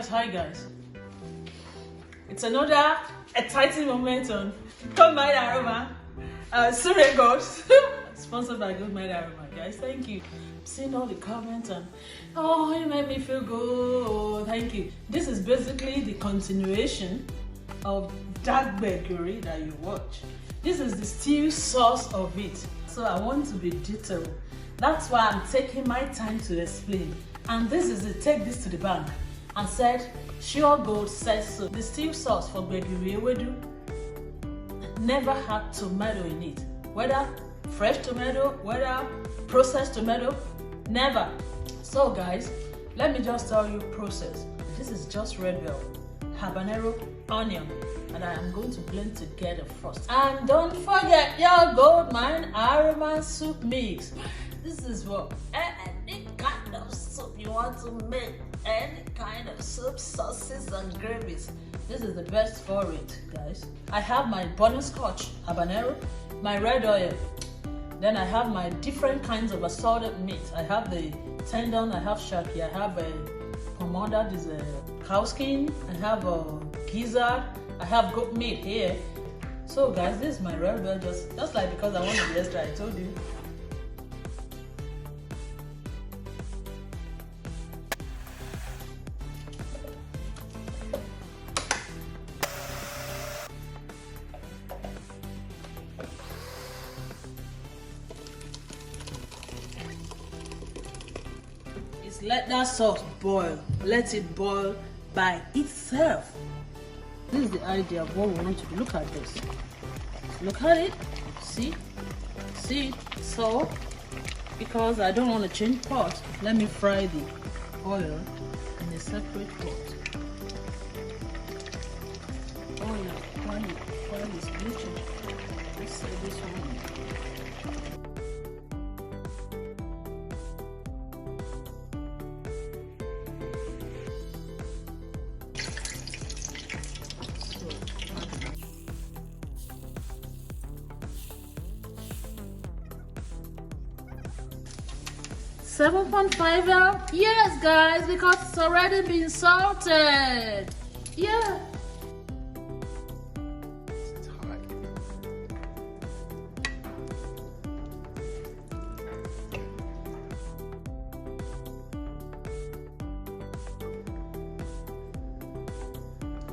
Yes, hi guys. It's another exciting moment on Goldmine Aroma. Sorry, Ghost. Sponsored by Goldmine Aroma, guys. Thank you. I'm seeing all the comments and oh, you made me feel good. Thank you. This is basically the continuation of that bakery that you watch. This is the still source of it. So I want to be detailed. That's why I'm taking my time to explain. And this is it. Take this to the bank. And said, Sure Gold says so. The still sauce for bakery wedu never had tomato in it. Whether fresh tomato, whether processed tomato, never. So guys, let me just tell you process. This is just red bell, habanero, onion, and I am going to blend together first. And don't forget your goldmine aroma soup mix. This is what any kind of soup you want to make, any kind of soup, sauces and gravies. This is the best for it, guys. I have my bonnet scotch, habanero, my red oil. Then I have my different kinds of assorted meat. I have the tendon, I have shaki, I have a pomada, this is a cow skin, I have a gizzard, I have goat meat here. So guys, this is my red oil, just like because I want to be extra, I told you. Let that sauce boil. Let it boil by itself. This is the idea of what we want to do. Look at this. Look at it. See? See? So, because I don't want to change pot, let me fry the oil in a separate pot. Oil is bleaching. Let's say this one. $7.5. Yes, guys, because it's already been salted. Yeah. It's hot.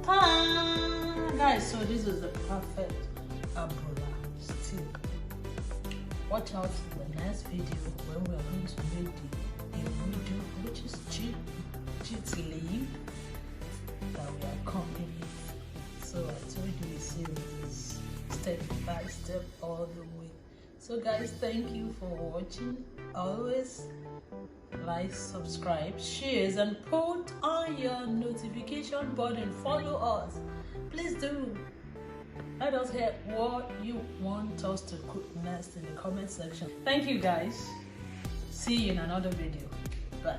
Ta-da! Guys, so this is the perfect ABULA stew. Watch out for the next video when we are going to make the video, which is cheap leaf that we are coming with. So I told you it's series step by step all the way. So guys, thank you for watching. Always like, subscribe, shares, and put on your notification button. Follow us. Please do. Let us hear what you want us to cook next in the comment section. Thank you guys. See you in another video. Bye.